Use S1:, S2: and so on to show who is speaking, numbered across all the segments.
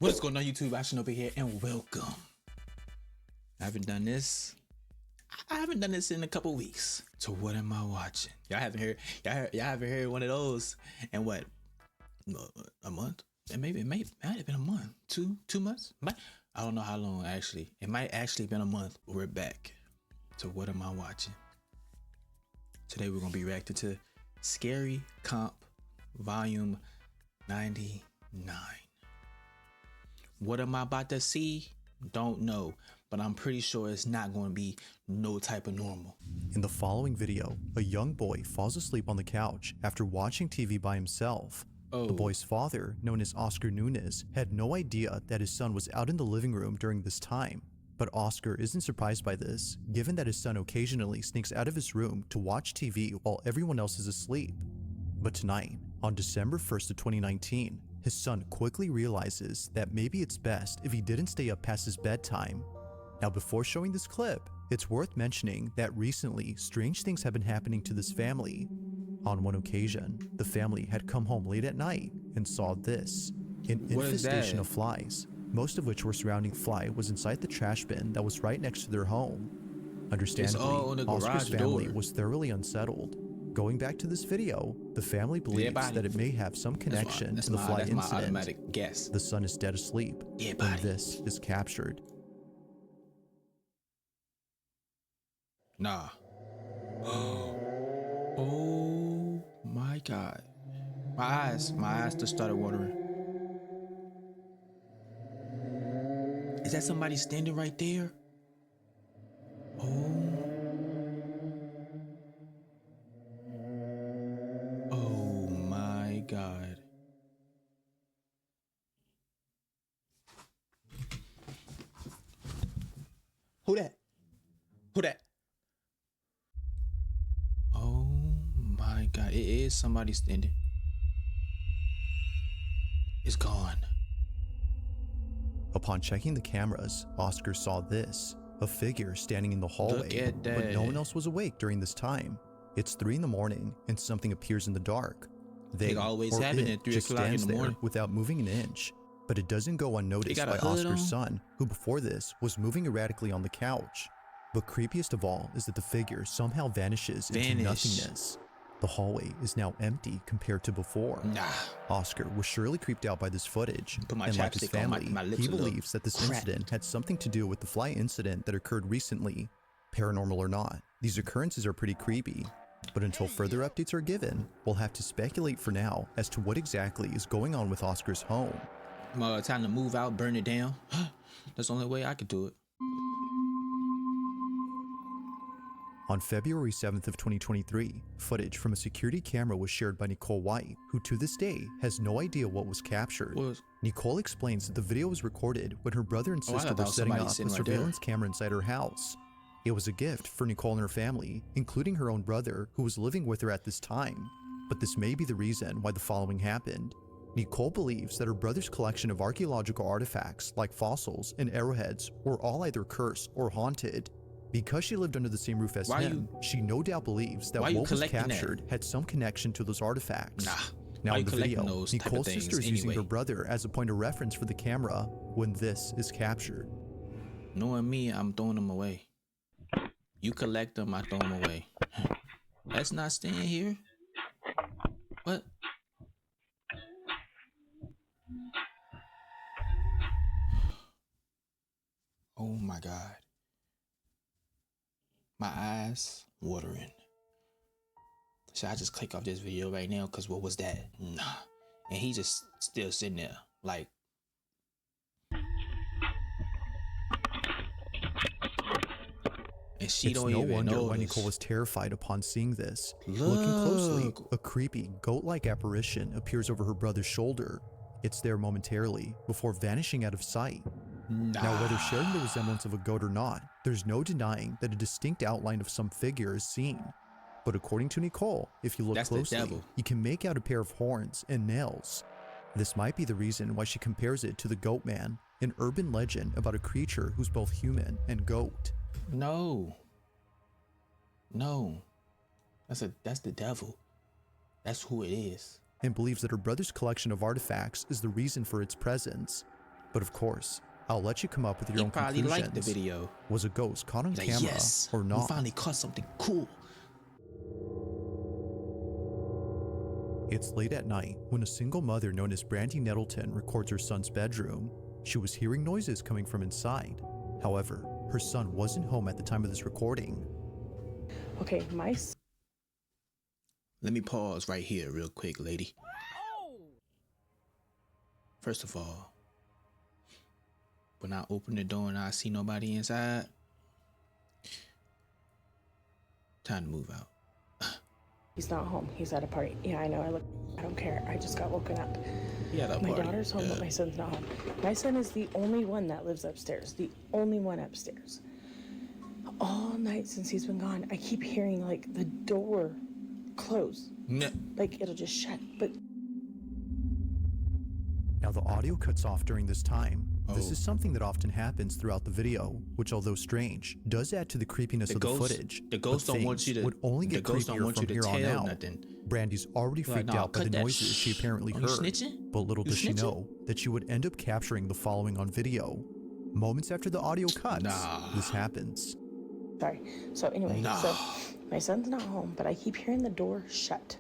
S1: What's going on YouTube? IShinobi here and welcome. I haven't done this in a couple weeks. So what am I watching? Y'all haven't heard one of those in what? A month? And maybe it might have been a month. Two months? I don't know how long actually. It might actually been a month. We're back. So what am I watching? Today we're gonna be reacting to Scary Comp Volume 99. What am I about to see? Don't know, but I'm pretty sure it's not going to be no type of normal.
S2: In the following video, a young boy falls asleep on the couch after watching TV by himself. The boy's father, known as Oscar Nunez, had no idea that his son was out in the living room during this time. But Oscar isn't surprised by this, given that his son occasionally sneaks out of his room to watch TV while everyone else is asleep. But tonight, on December 1st of 2019, his son quickly realizes that maybe it's best if he didn't stay up past his bedtime. Now, before showing this clip, it's worth mentioning that recently strange things have been happening to this family. On one occasion, the family had come home late at night and saw this, an infestation of flies, most of which were surrounding Fly was inside the trash bin that was right next to their home. Understandably, Oscar's family was thoroughly unsettled. Going back to this video, the family believes that it may have some connection to the fly incident.
S1: Automatic guess.
S2: The son is dead asleep, and this is captured.
S1: Nah. Oh my God. My eyes just started watering. Is that somebody standing right there? Oh my God. Who that? Who that? Oh my God. It is somebody standing. It's gone.
S2: Upon checking the cameras, Oscar saw this, a figure standing in the hallway, but no one else was awake during this time. It's 3 in the morning and something appears in the dark. They
S1: always happen at 3
S2: just
S1: o'clock
S2: stands
S1: in the
S2: there
S1: morning
S2: without moving an inch, but it doesn't go unnoticed by Oscar's son, who before this was moving erratically on the couch. But creepiest of all is that the figure somehow vanishes into nothingness. The hallway is now empty compared to before. Oscar was surely creeped out by this footage, and like his family, he believes that this incident had something to do with the fly incident that occurred recently. Paranormal or not, these occurrences are pretty creepy, but until further updates are given, we'll have to speculate for now as to what exactly is going on with Oscar's home.
S1: Time to move out, burn it down. That's the only way I could do it.
S2: On February 7th of 2023, footage from a security camera was shared by Nicole White, who to this day has no idea what was captured. Nicole explains that the video was recorded when her brother and sister were setting up a surveillance camera inside her house. It was a gift for Nicole and her family, including her own brother, who was living with her at this time. But this may be the reason why the following happened. Nicole believes that her brother's collection of archaeological artifacts, like fossils and arrowheads, were all either cursed or haunted. Because she lived under the same roof as him, she no doubt believes that what was captured had some connection to those artifacts. Now in the video, Nicole's sister is using her brother as a point of reference for the camera when this is captured.
S1: Knowing me, I'm throwing them away. You collect them, I throw them away. Let's not stand here. What? Oh my God. My eyes watering. Should I just click off this video right now? Cause what was that? Nah. And he just still sitting there like. And she don't even know. It's no wonder
S2: why Nicole was terrified upon seeing this. Looking closely, a creepy goat-like apparition appears over her brother's shoulder. It's there momentarily before vanishing out of sight. Now, whether sharing the resemblance of a goat or not, there's no denying that a distinct outline of some figure is seen. But according to Nicole, if you look closely, you can make out a pair of horns and nails. This might be the reason why she compares it to the Goat Man, an urban legend about a creature who's both human and goat.
S1: No. That's the devil. That's who it is.
S2: And believes that her brother's collection of artifacts is the reason for its presence. But of course, I'll let you come up with your own
S1: probably
S2: conclusions.
S1: liked the video.
S2: Was a ghost caught on
S1: Like,
S2: camera
S1: yes,
S2: or
S1: we
S2: not?
S1: finally caught something cool.
S2: It's late at night when a single mother known as Brandy Nettleton records her son's bedroom. She was hearing noises coming from inside. However, her son wasn't home at the time of this recording.
S3: Okay,
S1: Let me pause right here real quick, lady. First of all, when I open the door and I see nobody inside, time to move out.
S3: He's not home. He's at a party. Yeah, I know. I don't care. I just got woken up.
S1: Yeah, that
S3: My
S1: party.
S3: daughter's home, but my son's not home. My son is the only one that lives upstairs. The only one upstairs. All night since he's been gone, I keep hearing like the door close. Like it'll just shut. But
S2: Now the audio cuts off during this time. This
S1: Oh.
S2: is something that often happens throughout the video, which although strange, does add to the creepiness of the footage.
S1: The ghost
S2: but
S1: don't want
S2: things
S1: you to.
S2: would only
S1: the
S2: get
S1: ghost don't
S2: creepier
S1: want
S2: from
S1: you to
S2: here on
S1: tell
S2: out.
S1: nothing.
S2: Brandy's already
S1: Like,
S2: freaked
S1: nah,
S2: out by
S1: cut
S2: the
S1: that.
S2: noises she apparently
S1: Oh, you
S2: heard.
S1: snitching?
S2: But little
S1: You
S2: does she
S1: snitching?
S2: know that she would end up capturing the following on video. Moments after the audio cuts,
S1: Nah.
S2: this happens.
S3: sorry. So anyway,
S1: Nah.
S3: so my son's not home, but I keep hearing the door shut.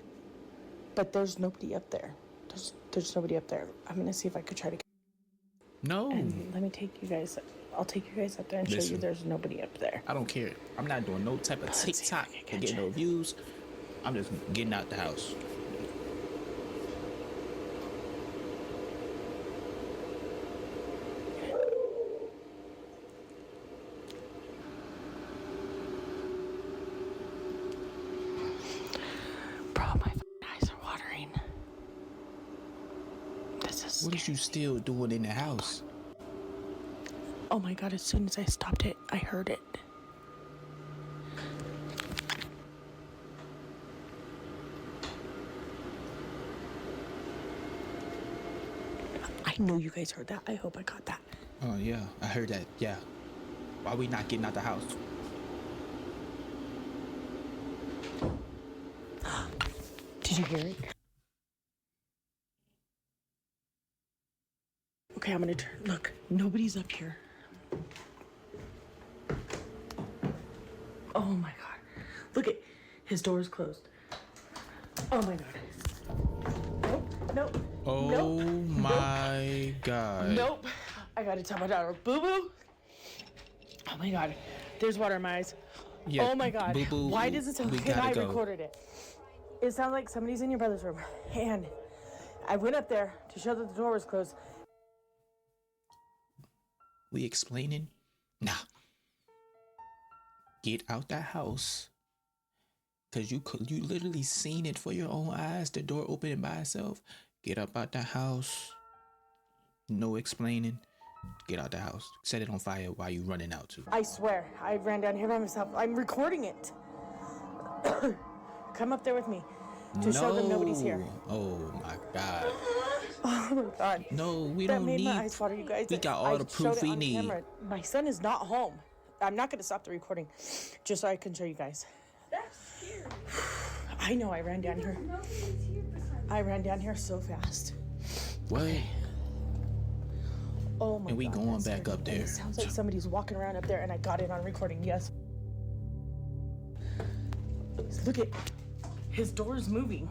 S3: But there's nobody up there. There's nobody up there. I'm gonna see if I could try to.
S1: No,
S3: And let me take you guys. I'll take you guys up there and show you
S1: Listen.
S3: there's nobody up there.
S1: I don't care. I'm not doing no type of
S3: Let's see if
S1: TikTok
S3: I can
S1: to
S3: catch
S1: get
S3: it.
S1: no views. I'm just getting out the house.
S3: Bro, my eyes are watering. This is.
S1: What is you still doing in the house?
S3: Oh my god, as soon as I stopped it, I heard it. I know you guys heard that. I hope I got that.
S1: Oh yeah, I heard that. Yeah. Why we not getting out the house?
S3: Did you hear it? Okay, I'm gonna turn. Look, nobody's up here. Oh my god. Look at his door is closed. Oh my god. Nope, nope.
S1: Oh
S3: nope,
S1: my god.
S3: Nope. I gotta tell my daughter, boo boo. Oh my god. There's water in my eyes.
S1: Yeah,
S3: oh my god.
S1: boo-boo,
S3: Why does it sound
S1: we
S3: like I
S1: gotta go.
S3: recorded it? It sounds like somebody's in your brother's room. And I went up there to show that the door was closed.
S1: We explaining? Nah. Get out that house. Cause you literally seen it for your own eyes. The door opening by itself. Get up out the house. No explaining. Get out the house. Set it on fire while you running out too.
S3: I swear, I ran down here by myself. I'm recording it. Come up there with me to show them nobody's here.
S1: Oh my god.
S3: Oh my god.
S1: No, we
S3: That
S1: don't
S3: made
S1: need.
S3: my eyes water, you guys.
S1: We got all the
S3: showed
S1: proof
S3: it
S1: we
S3: on
S1: need.
S3: camera. My son is not home. I'm not gonna stop the recording, just so I can show you guys.
S4: That's scary.
S3: I know. I ran down here. I ran down here so fast.
S1: What?
S3: Oh my god.
S1: And we going
S3: that
S1: back
S3: scared
S1: up
S3: me. And
S1: there.
S3: It sounds like somebody's walking around up there, and I got it on recording. Yes. Look at his door is moving.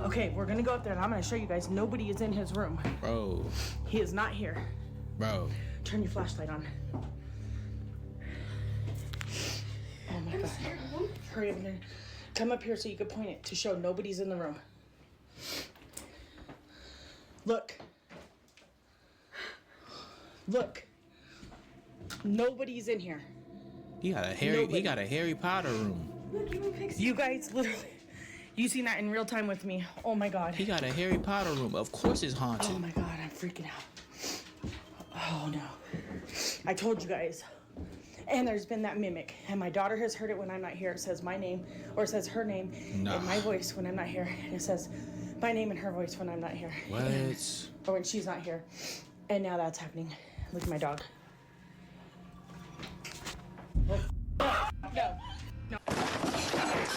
S3: Okay, we're gonna go up there, and I'm gonna show you guys. Nobody is in his room.
S1: Bro.
S3: He is not here.
S1: Bro.
S3: Turn your flashlight on. Oh my god. Hurry up and come up here so you can point it to show nobody's in the room. Look. Look. Nobody's in here.
S1: He got a Harry Potter room.
S4: Look, you can fix
S3: You guys literally, you seen that in real time with me. Oh my god.
S1: He got a Harry Potter room. Of course it's haunted.
S3: Oh my god, I'm freaking out. Oh no. I told you guys. And there's been that mimic. And my daughter has heard it when I'm not here. It says my name, or it says her name
S1: Nah.
S3: and my voice when I'm not here. And it says my name and her voice when I'm not here.
S1: What?
S3: Or when she's not here. And now that's happening. Look at my dog. Oh, no.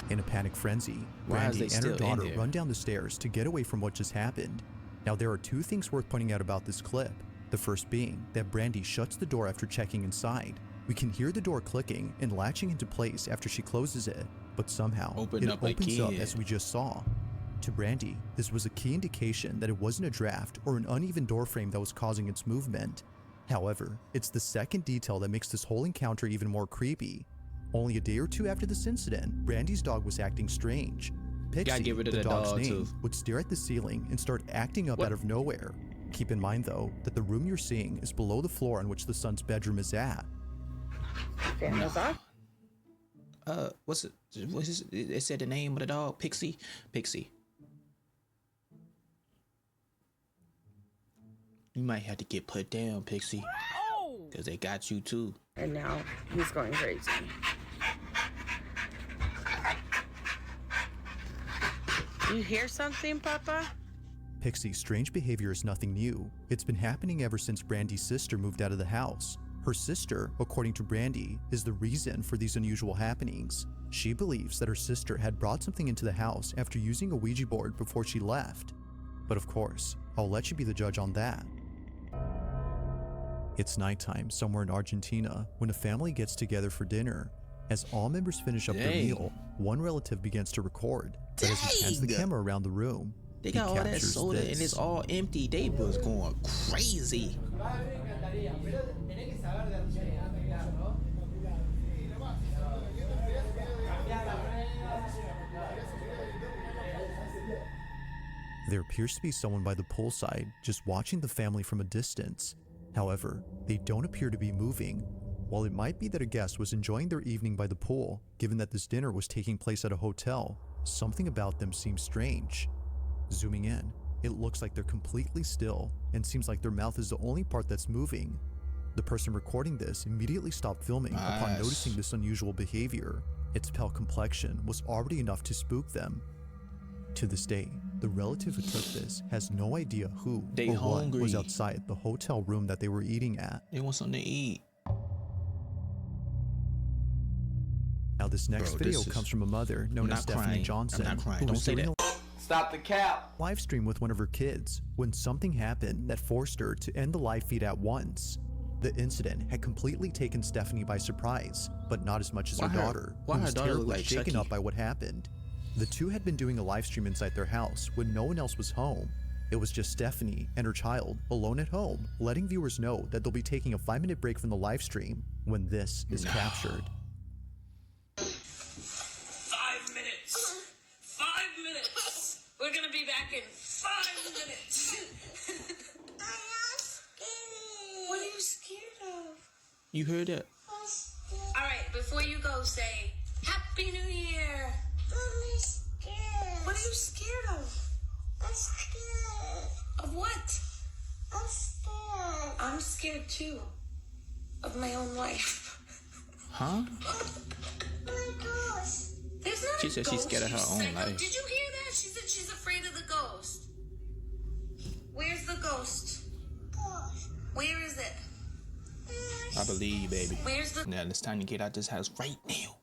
S2: In a panic frenzy,
S1: Why is
S2: Brandy
S1: they
S2: and her
S1: still in
S2: daughter
S1: there?
S2: run down the stairs to get away from what just happened. Now there are two things worth pointing out about this clip. The first being that Brandy shuts the door after checking inside. We can hear the door clicking and latching into place after she closes it, but somehow it opens up as we just saw. To Brandy, this was a key indication that it wasn't a draft or an uneven door frame that was causing its movement. However, it's the second detail that makes this whole encounter even more creepy. Only a day or two after this incident, Brandy's dog was acting strange. Pixie, the dog's name, would stare at the ceiling and start acting up out of nowhere. Keep in mind though, that the room you're seeing is below the floor on which the son's bedroom is at.
S3: Fan goes off.
S1: What's it? It said the name of the dog, Pixie. Pixie. You might have to get put down, Pixie. Because they got you too.
S3: And now he's going crazy. You hear something, Papa?
S2: Pixie's strange behavior is nothing new. It's been happening ever since Brandy's sister moved out of the house. Her sister, according to Brandy, is the reason for these unusual happenings. She believes that her sister had brought something into the house after using a Ouija board before she left. But of course, I'll let you be the judge on that. It's nighttime somewhere in Argentina when a family gets together for dinner. As all members finish up their meal, one relative begins to record. But as he pans the camera around the room,
S1: they got all that soda and it's all empty. They was going crazy.
S2: There appears to be someone by the poolside just watching the family from a distance. However, they don't appear to be moving. While it might be that a guest was enjoying their evening by the pool, given that this dinner was taking place at a hotel, something about them seems strange. Zooming in, it looks like they're completely still and seems like their mouth is the only part that's moving. The person recording this immediately stopped filming upon noticing this unusual behavior. Its pale complexion was already enough to spook them. To this day, the relative who took this has no idea who or what was outside the hotel room that they were eating at.
S1: They want something to eat.
S2: Now this next video comes from a mother known as Stephanie Johnson, who was doing a
S5: Stop the cap!
S2: live stream with one of her kids when something happened that forced her to end the live feed at once. The incident had completely taken Stephanie by surprise, but not as much as her daughter, who was terribly shaken up by what happened. The two had been doing a live stream inside their house when no one else was home. It was just Stephanie and her child alone at home, letting viewers know that they'll be taking a 5-minute break from the live stream when this is captured.
S6: 5 minutes! 5 minutes! We're gonna be back in 5 minutes! What are you scared of?
S1: You heard that?
S6: Alright, before you go, say, Happy New Year!
S7: I'm scared.
S6: What are you scared of?
S7: I'm scared.
S6: Of what?
S7: I'm scared.
S6: I'm scared too. Of my own life.
S1: Huh?
S7: My gosh.
S6: There's not
S1: She
S6: a
S1: said
S6: ghost,
S1: she's scared of her
S6: you
S1: own
S6: psycho.
S1: life.
S6: Did you hear that? She said she's afraid of the ghost. Where's the ghost?
S7: Gosh.
S6: Where is it?
S1: I believe you, baby.
S6: Where's the...
S1: Now it's time to get out this house right now.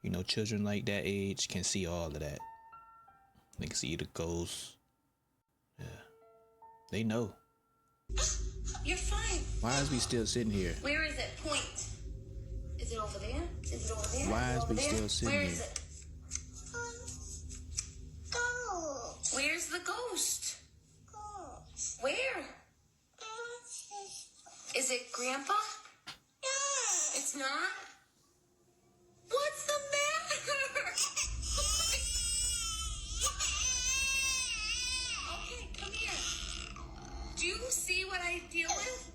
S1: You know, children like that age can see all of that. They can see the ghosts. Yeah. They know.
S6: You're fine.
S1: Why is we still sitting here?
S6: Where is it? Point. Is it over there? Is it over there?
S1: Why is
S6: over
S1: we
S6: there?
S1: still sitting
S6: Where
S1: here?
S6: is it?
S7: Gosh.
S6: Where's the ghost?
S7: Gosh.
S6: Where? Is it Grandpa? It's not? What's the matter? Okay, come here. Do you see what I deal with?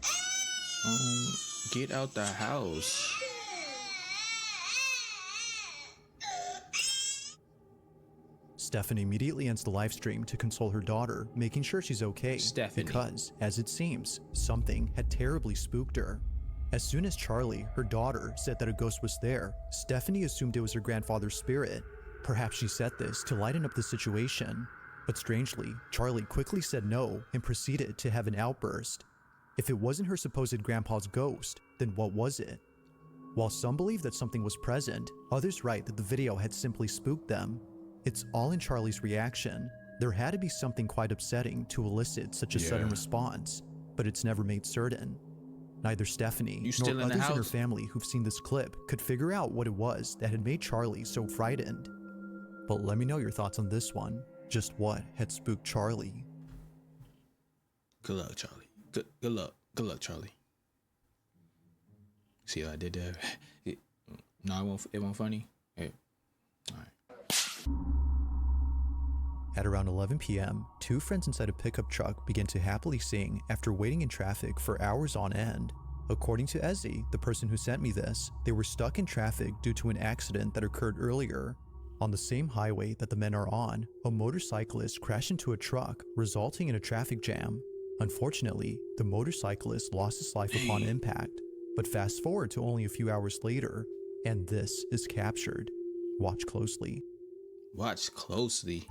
S1: Get out the house.
S2: Stephanie immediately ends the live stream to console her daughter, making sure she's okay,
S1: Stephanie.
S2: because, as it seems, something had terribly spooked her. As soon as Charlie, her daughter, said that a ghost was there, Stephanie assumed it was her grandfather's spirit. Perhaps she said this to lighten up the situation. But strangely, Charlie quickly said no and proceeded to have an outburst. If it wasn't her supposed grandpa's ghost, then what was it? While some believe that something was present, others write that the video had simply spooked them. It's all in Charlie's reaction. There had to be something quite upsetting to elicit such a sudden response, but it's never made certain. Neither Stephanie nor others in her family who've seen this clip could figure out what it was that had made Charlie so frightened. But let me know your thoughts on this one. Just what had spooked Charlie?
S1: Good luck, Charlie. Good luck. Good luck, Charlie. See how I did that? No, it won't funny. Hey. All right.
S2: At around 11 p.m., two friends inside a pickup truck began to happily sing after waiting in traffic for hours on end. According to Ezzy, the person who sent me this, they were stuck in traffic due to an accident that occurred earlier. On the same highway that the men are on, a motorcyclist crashed into a truck, resulting in a traffic jam. Unfortunately, the motorcyclist lost his life upon impact. But fast forward to only a few hours later, and this is captured. Watch closely.
S1: Watch closely.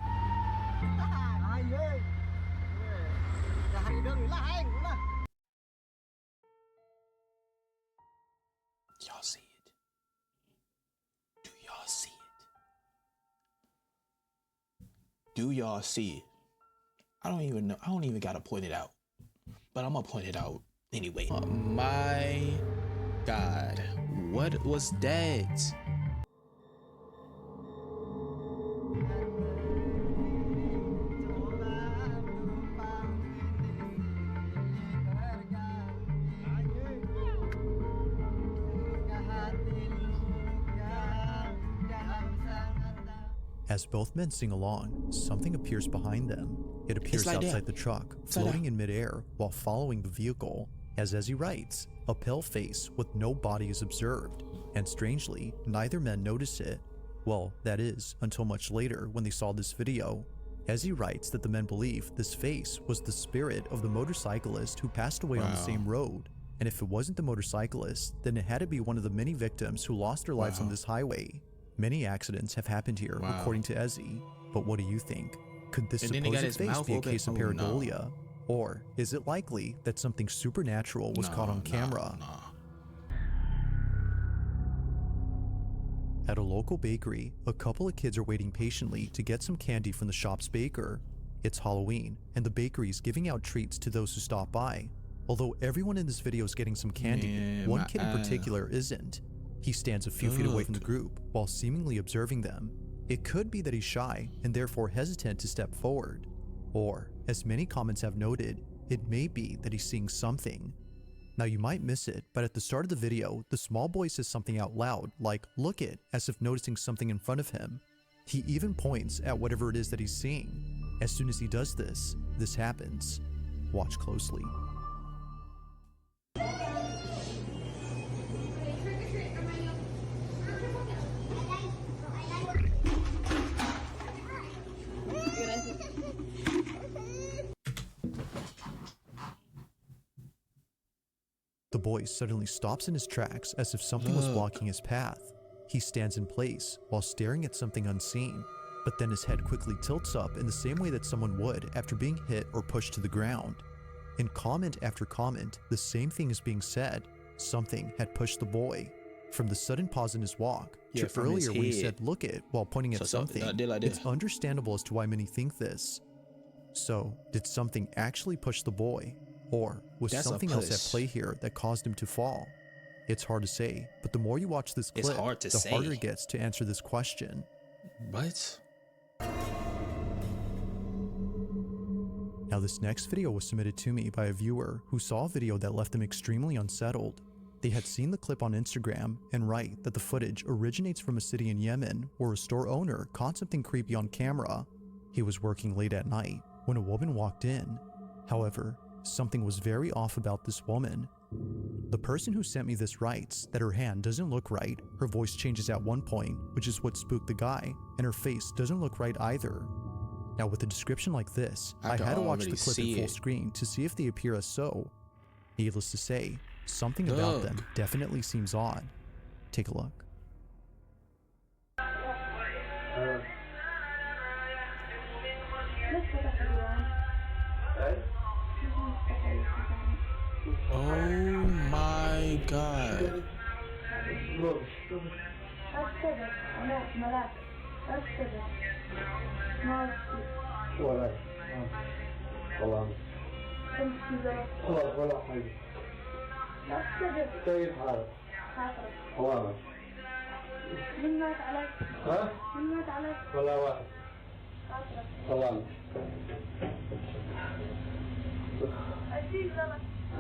S1: Y'all see it? Do y'all see it? Do y'all see it? I don't even know. I don't even gotta point it out. But I'm gonna point it out anyway. Oh my God. What was that?
S2: As both men sing along, something appears behind them. It appears outside the truck, floating in midair while following the vehicle. As Ezzy writes, a pale face with no body is observed, and strangely, neither man noticed it. Well, that is, until much later when they saw this video. Ezzy writes that the men believe this face was the spirit of the motorcyclist who passed away on the same road. And if it wasn't the motorcyclist, then it had to be one of the many victims who lost their lives on this highway. Many accidents have happened here, according to Ezzy. But what do you think? Could this supposed face be a case of pareidolia? Or is it likely that something supernatural was caught on camera? At a local bakery, a couple of kids are waiting patiently to get some candy from the shop's baker. It's Halloween, and the bakery is giving out treats to those who stop by. Although everyone in this video is getting some candy, one kid in particular isn't. He stands a few feet away from the group while seemingly observing them. It could be that he's shy and therefore hesitant to step forward. Or, as many comments have noted, it may be that he's seeing something. Now you might miss it, but at the start of the video, the small boy says something out loud, like "look it," as if noticing something in front of him. He even points at whatever it is that he's seeing. As soon as he does this, this happens. Watch closely. The boy suddenly stops in his tracks as if something was blocking his path. He stands in place while staring at something unseen, but then his head quickly tilts up in the same way that someone would after being hit or pushed to the ground. In comment after comment, the same thing is being said. Something had pushed the boy. From the sudden pause in his walk to earlier when he said "look it" while pointing at something, it's understandable as to why many think this. So, did something actually push the boy? Or was something else at play here that caused him to fall? It's hard to say, but the more you watch this clip, the harder it gets to answer this question.
S1: What?
S2: Now this next video was submitted to me by a viewer who saw a video that left them extremely unsettled. They had seen the clip on Instagram and write that the footage originates from a city in Yemen where a store owner caught something creepy on camera. He was working late at night when a woman walked in. However, something was very off about this woman. The person who sent me this writes that her hand doesn't look right, her voice changes at one point, which is what spooked the guy, and her face doesn't look right either. Now with a description like this, I had to watch the clip in full screen to see if they appear as so. Needless to say, something about them definitely seems odd. Take a look.
S1: Oh my God.
S5: ولا والله خلاص ولا حاجة. كيف حالك؟ والله
S7: من مات عليك؟
S5: ها؟
S7: من مات عليك؟
S5: ولا واحد. والله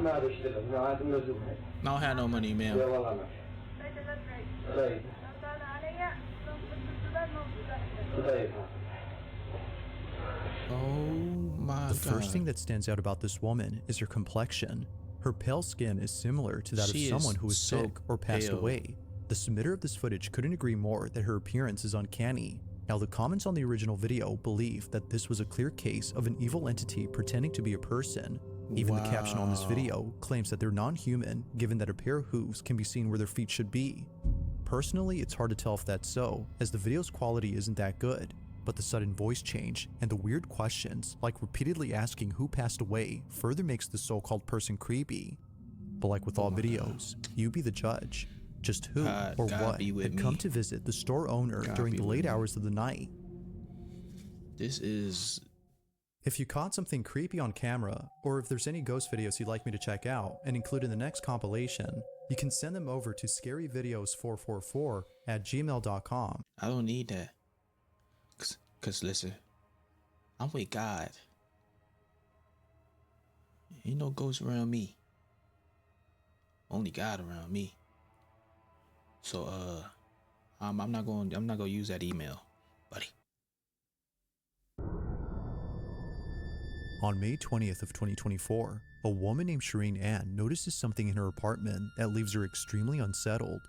S5: ما بشتغل، ما عاد مزوج.
S1: I don't have no money,
S5: يا
S1: ma'am.
S5: والله ما. طيب. طيب.
S1: Oh my
S2: The first thing
S1: god.
S2: that stands out about this woman is her complexion. Her pale skin is similar to that
S1: She
S2: of
S1: is
S2: someone who is
S1: so
S2: sick or passed
S1: pale.
S2: away. The submitter of this footage couldn't agree more that her appearance is uncanny. Now, the comments on the original video believe that this was a clear case of an evil entity pretending to be a person. Even the caption on this
S1: Wow.
S2: video claims that they're non-human, given that a pair of hooves can be seen where their feet should be. Personally, it's hard to tell if that's so, as the video's quality isn't that good. But the sudden voice change and the weird questions, like repeatedly asking who passed away, further makes the so-called person creepy. But like with all videos, you be the judge. Just who
S1: God,
S2: or
S1: God
S2: what
S1: be with
S2: had come
S1: me.
S2: to visit the store owner
S1: God
S2: during
S1: be
S2: the
S1: with
S2: late
S1: me.
S2: hours of the night?
S1: This is
S2: If you caught something creepy on camera, or if there's any ghost videos you'd like me to check out and include in the next compilation, you can send them over to scaryvideos444@gmail.com.
S1: I don't need that. Cause listen, I'm with God. Ain't no ghosts around me. Only God around me. So I'm not gonna use that email, buddy.
S2: On May 20th of 2024, a woman named Shireen Ann notices something in her apartment that leaves her extremely unsettled.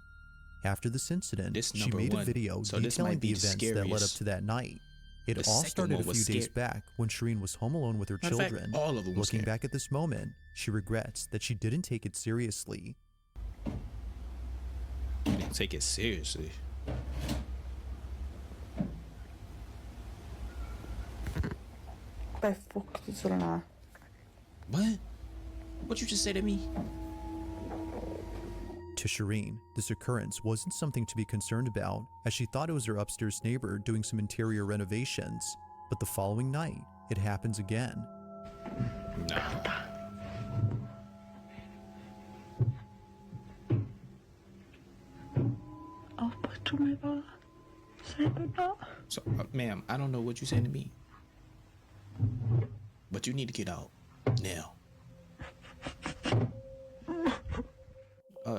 S2: After this incident,
S1: This
S2: she
S1: number
S2: made a
S1: one.
S2: video
S1: So this
S2: detailing
S1: might be
S2: the
S1: the
S2: events that led up
S1: scariest.
S2: to that night. It
S1: The
S2: all
S1: second
S2: started a
S1: one
S2: few
S1: was
S2: days
S1: scary.
S2: back when Shireen was home alone with her
S1: Matter of fact,
S2: children.
S1: all of them was
S2: Looking
S1: scary.
S2: back at this moment, she regrets that she didn't take it seriously.
S1: Take it seriously. What? What you just say to me?
S2: To Shireen, this occurrence wasn't something to be concerned about, as she thought it was her upstairs neighbor doing some interior renovations. But the following night, it happens again.
S1: Nah. So, ma'am, I don't know what you're saying to me, but you need to get out now.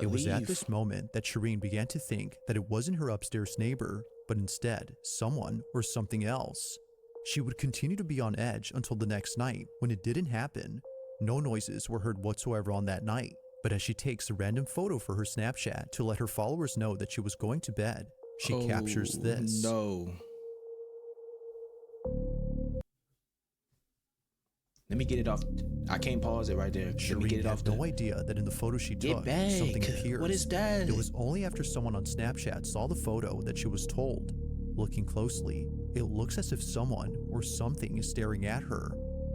S2: It was at
S1: Leave.
S2: this moment that Shireen began to think that it wasn't her upstairs neighbor, but instead someone or something else. She would continue to be on edge until the next night when it didn't happen. No noises were heard whatsoever on that night, but as she takes a random photo for her Snapchat to let her followers know that she was going to bed, she captures this.
S1: No. Let me get it off. I can't pause it right there. Let me
S2: Shireen
S1: get it off
S2: had no idea that in the photo she
S1: Get
S2: took,
S1: back.
S2: something appears.
S1: What is that?
S2: It was only after someone on Snapchat saw the photo that she was told. Looking closely, it looks as if someone or something is staring at her.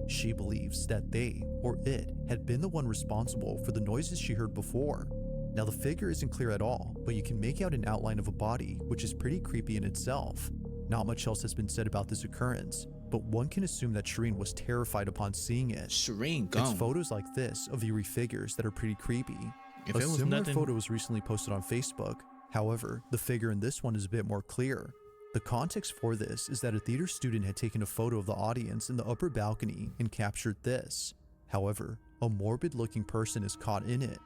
S2: She believes that they, or it, had been the one responsible for the noises she heard before. Now the figure isn't clear at all, but you can make out an outline of a body, which is pretty creepy in itself. Not much else has been said about this occurrence, but one can assume that Shireen was terrified upon seeing it.
S1: Shireen gone.
S2: It's photos like this of eerie figures that are pretty creepy.
S1: If
S2: A
S1: it was
S2: similar
S1: nothing-
S2: photo was recently posted on Facebook. However, the figure in this one is a bit more clear. The context for this is that a theater student had taken a photo of the audience in the upper balcony and captured this. However, a morbid-looking person is caught in it.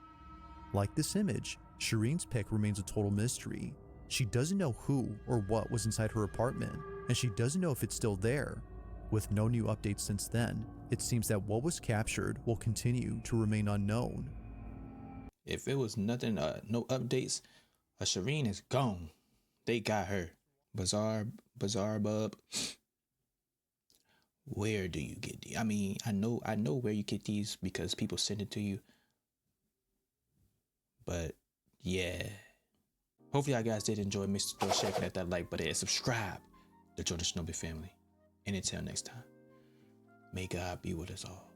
S2: Like this image, Shireen's pic remains a total mystery. She doesn't know who or what was inside her apartment, and she doesn't know if it's still there. With no new updates since then, it seems that what was captured will continue to remain unknown.
S1: If it was nothing, no updates, Shireen is gone. They got her. Bizarre bub. Where do you get these? I mean, I know where you get these because people send it to you. But yeah. Hopefully you guys did enjoy. Make sure to hit that like button and subscribe to join the Shinobi family. And until next time, may God be with us all.